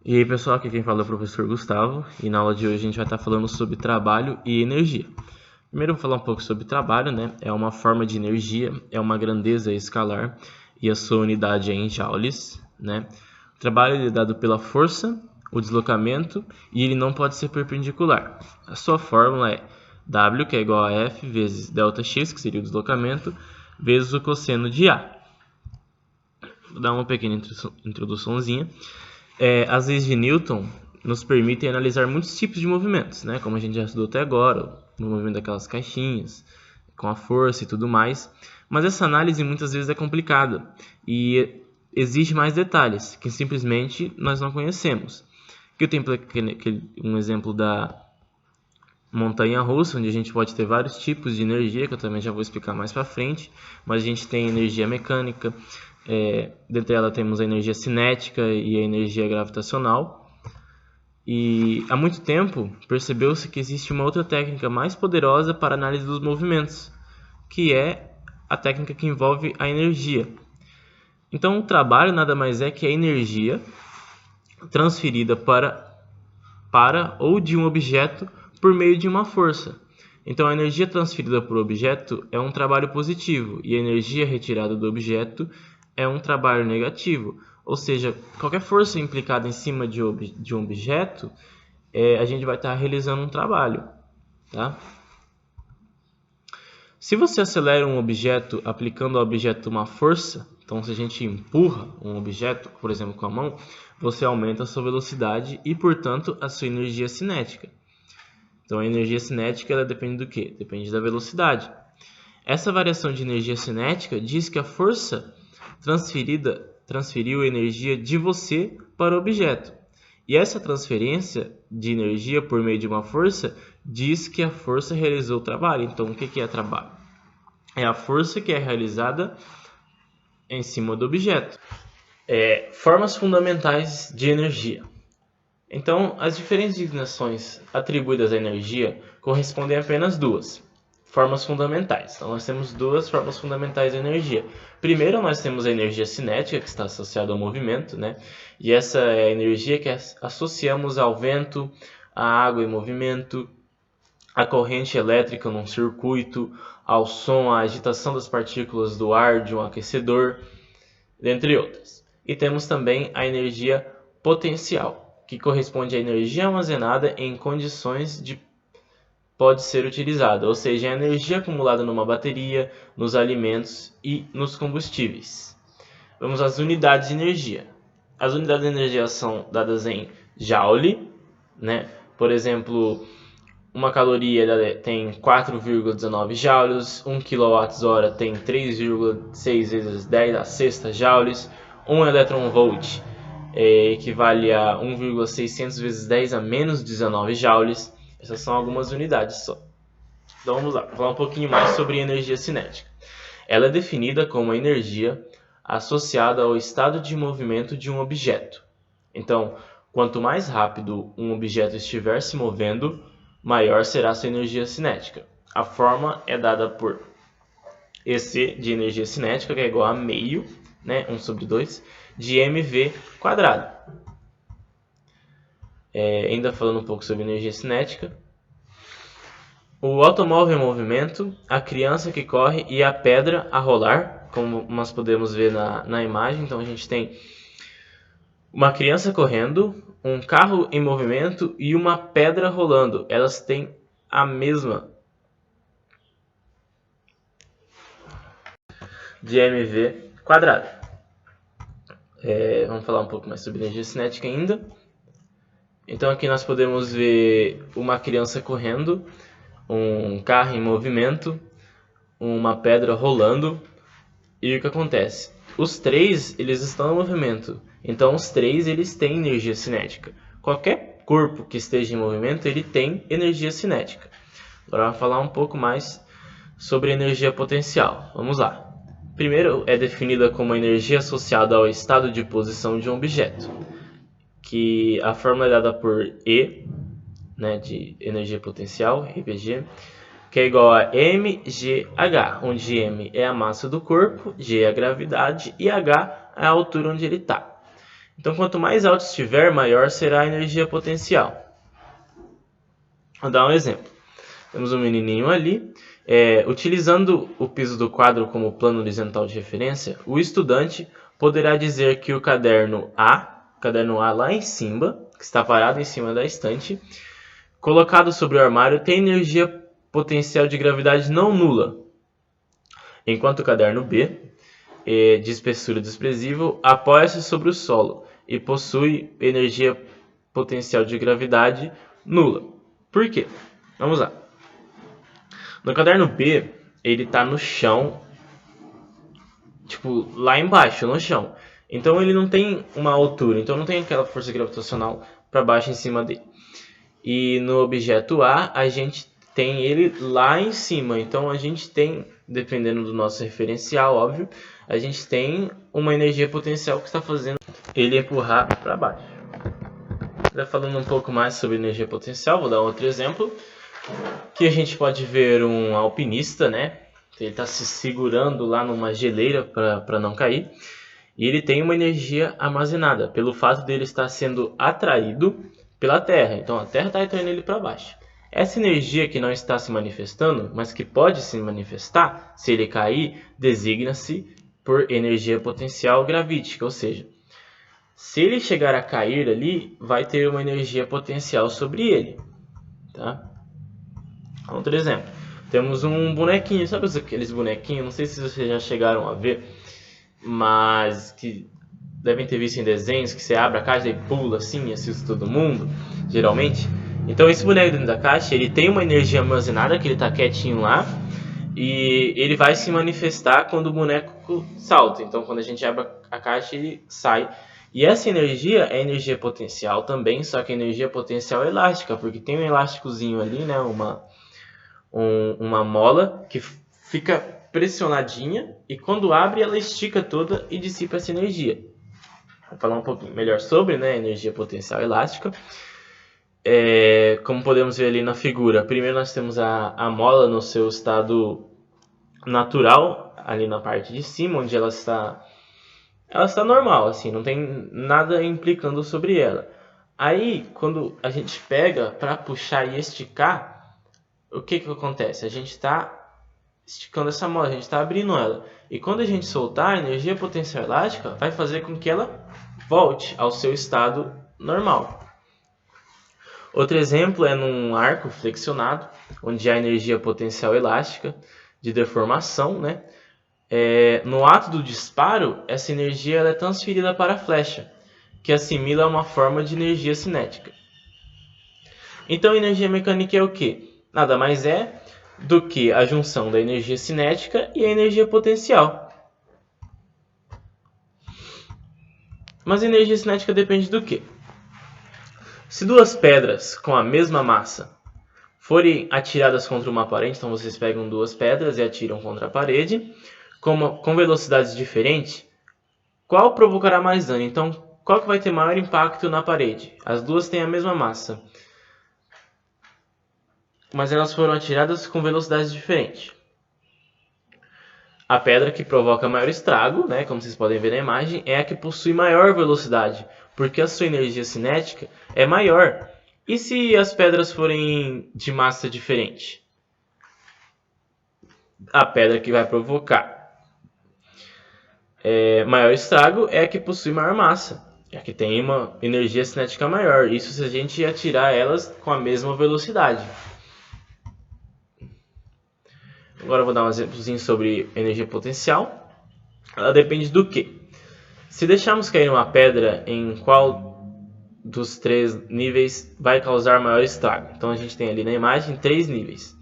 E aí pessoal, aqui quem fala é o professor Gustavo e na aula de hoje a gente vai estar falando sobre trabalho e energia. Primeiro eu vou falar um pouco sobre trabalho, né? É uma forma de energia, é uma grandeza escalar e a sua unidade é em joules, né? O trabalho é dado pela força, o deslocamento e ele não pode ser perpendicular. A sua fórmula é W, que é igual a F vezes ΔX, que seria o deslocamento, vezes o cosseno de A. Vou dar uma pequena introduçãozinha. As leis de Newton nos permitem analisar muitos tipos de movimentos, né? Como a gente já estudou até agora, no movimento daquelas caixinhas, com a força e tudo mais. Mas essa análise muitas vezes é complicada e exige mais detalhes que simplesmente nós não conhecemos. Aqui eu tenho um exemplo da montanha-russa, onde a gente pode ter vários tipos de energia, que eu também já vou explicar mais para frente, mas a gente tem energia mecânica, dentre ela temos a energia cinética e a energia gravitacional. E há muito tempo percebeu-se que existe uma outra técnica mais poderosa para a análise dos movimentos, que é a técnica que envolve a energia. Então o trabalho nada mais é que a energia transferida para ou de um objeto por meio de uma força. Então a energia transferida por objeto é um trabalho positivo e a energia retirada do objeto é um trabalho negativo. Ou seja, qualquer força implicada em cima de um objeto, a gente vai estar realizando um trabalho. Tá? Se você acelera um objeto aplicando ao objeto uma força, então se a gente empurra um objeto, por exemplo, com a mão, você aumenta a sua velocidade e, portanto, a sua energia cinética. Então a energia cinética ela depende do quê? Depende da velocidade. Essa variação de energia cinética diz que a força transferiu energia de você para o objeto. E essa transferência de energia por meio de uma força diz que a força realizou o trabalho. Então o que é trabalho? É a força que é realizada em cima do objeto. Formas fundamentais de energia. Então, as diferentes designações atribuídas à energia correspondem a apenas duas formas fundamentais. Então, nós temos duas formas fundamentais de energia. Primeiro, nós temos a energia cinética, que está associada ao movimento, né? E essa é a energia que associamos ao vento, à água em movimento, à corrente elétrica num circuito, ao som, à agitação das partículas do ar de um aquecedor, dentre outras. E temos também a energia potencial, que corresponde à energia armazenada em condições de pode ser utilizada, ou seja, a energia acumulada numa bateria, nos alimentos e nos combustíveis. Vamos às unidades de energia. As unidades de energia são dadas em joule, né? Por exemplo, uma caloria tem 4,19 joules, 1 kWh tem 3,6 vezes 10 a sexta joules, 1 electronvolt equivale a 1,600 vezes 10 a menos 19 joules. Essas são algumas unidades só. Então vamos lá, vou falar um pouquinho mais sobre energia cinética. Ela é definida como a energia associada ao estado de movimento de um objeto. Então, quanto mais rápido um objeto estiver se movendo, maior será sua energia cinética. A forma é dada por EC de energia cinética, que é igual a meio, né, 1 sobre 2, de mv quadrado. Ainda falando um pouco sobre energia cinética. O automóvel em movimento, a criança que corre e a pedra a rolar, como nós podemos ver na imagem. Então a gente tem uma criança correndo, um carro em movimento e uma pedra rolando. Elas têm a mesma de mv quadrado. Vamos falar um pouco mais sobre energia cinética ainda. Então aqui nós podemos ver uma criança correndo, um carro em movimento, uma pedra rolando. E o que acontece? Os três eles estão em movimento. Então os três eles têm energia cinética. Qualquer corpo que esteja em movimento ele tem energia cinética. Agora vamos falar um pouco mais sobre energia potencial. Vamos lá. Primeiro é definida como a energia associada ao estado de posição de um objeto, que a fórmula é dada por E, né, de energia potencial, EPG, que é igual a mgh, onde m é a massa do corpo, g é a gravidade e h é a altura onde ele está. Então, quanto mais alto estiver, maior será a energia potencial. Vou dar um exemplo. Temos um menininho ali. Utilizando o piso do quadro como plano horizontal de referência, o estudante poderá dizer que o caderno A lá em cima, que está parado em cima da estante, colocado sobre o armário, tem energia potencial de gravidade não nula, enquanto o caderno B, de espessura desprezível, apoia-se sobre o solo e possui energia potencial de gravidade nula. Por quê? Vamos lá. No caderno B, ele está no chão, tipo, lá embaixo, no chão. Então ele não tem uma altura, então não tem aquela força gravitacional para baixo em cima dele. E no objeto A, a gente tem ele lá em cima. Então a gente tem, dependendo do nosso referencial, óbvio, a gente tem uma energia potencial que está fazendo ele empurrar para baixo. Falando um pouco mais sobre energia potencial, vou dar outro exemplo. Que a gente pode ver um alpinista, né? Ele está se segurando lá numa geleira para não cair. E ele tem uma energia armazenada pelo fato dele estar sendo atraído pela Terra. Então a Terra está atraindo ele para baixo. Essa energia que não está se manifestando, mas que pode se manifestar se ele cair, designa-se por energia potencial gravítica. Ou seja, se ele chegar a cair ali, vai ter uma energia potencial sobre ele. Tá? Outro exemplo, temos um bonequinho, sabe aqueles bonequinhos, não sei se vocês já chegaram a ver, mas que devem ter visto em desenhos, que você abre a caixa e pula assim, assusta todo mundo, geralmente. Então esse boneco dentro da caixa, ele tem uma energia armazenada, que ele está quietinho lá, e ele vai se manifestar quando o boneco salta. Então quando a gente abre a caixa, ele sai. E essa energia é energia potencial também, só que energia potencial elástica, porque tem um elásticozinho ali, né, uma mola que fica pressionadinha e quando abre ela estica toda e dissipa essa energia. Vou falar um pouquinho melhor sobre, né, energia potencial elástica. Como podemos ver ali na figura, primeiro nós temos a mola no seu estado natural, ali na parte de cima, onde ela está normal, assim, não tem nada implicando sobre ela. Aí, quando a gente pega para puxar e esticar, o que acontece? A gente está esticando essa mola, a gente está abrindo ela. E quando a gente soltar, a energia potencial elástica vai fazer com que ela volte ao seu estado normal. Outro exemplo é num arco flexionado, onde há energia potencial elástica de deformação, né? No ato do disparo, essa energia ela é transferida para a flecha, que assimila a uma forma de energia cinética. Então, energia mecânica é o quê? Nada mais é do que a junção da energia cinética e a energia potencial. Mas a energia cinética depende do quê? Se duas pedras com a mesma massa forem atiradas contra uma parede, então vocês pegam duas pedras e atiram contra a parede, com velocidades diferentes, qual provocará mais dano? Então, qual que vai ter maior impacto na parede? As duas têm a mesma massa, mas elas foram atiradas com velocidades diferentes. A pedra que provoca maior estrago, né, como vocês podem ver na imagem, é a que possui maior velocidade, porque a sua energia cinética é maior. E se as pedras forem de massa diferente? A pedra que vai provocar maior estrago é a que possui maior massa, é a que tem uma energia cinética maior. Isso se a gente atirar elas com a mesma velocidade. Agora eu vou dar um exemplozinho sobre energia potencial. Ela depende do quê? Se deixarmos cair uma pedra, em qual dos três níveis vai causar maior estrago? Então a gente tem ali na imagem 3 níveis.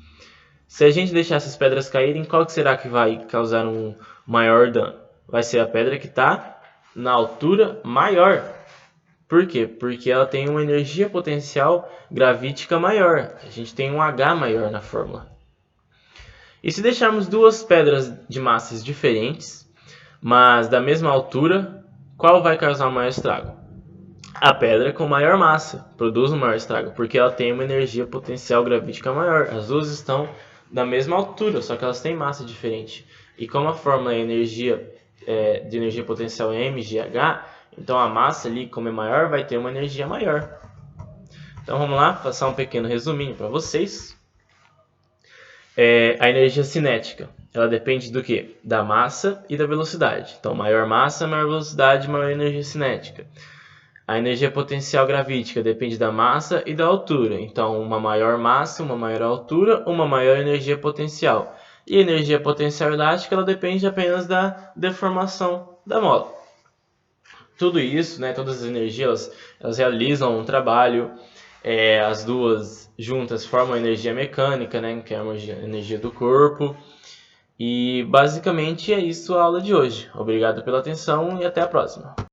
Se a gente deixar essas pedras caírem, qual que será que vai causar um maior dano? Vai ser a pedra que está na altura maior. Por quê? Porque ela tem uma energia potencial gravítica maior. A gente tem um H maior na fórmula. E se deixarmos duas pedras de massas diferentes, mas da mesma altura, qual vai causar o maior estrago? A pedra com maior massa produz um maior estrago, porque ela tem uma energia potencial gravítica maior. As duas estão da mesma altura, só que elas têm massa diferente. E como a fórmula é de energia potencial é mgh, Então a massa ali, como é maior, vai ter uma energia maior. Então vamos lá, passar um pequeno resuminho para vocês. A energia cinética, ela depende do quê? Da massa e da velocidade. Então maior massa, maior velocidade, maior energia cinética. A energia potencial gravítica depende da massa e da altura. Então, uma maior massa, uma maior altura, uma maior energia potencial. E a energia potencial elástica ela depende apenas da deformação da mola. Tudo isso, né, todas as energias, elas realizam um trabalho. As duas juntas formam a energia mecânica, né, que é a energia do corpo. E basicamente é isso a aula de hoje. Obrigado pela atenção e até a próxima.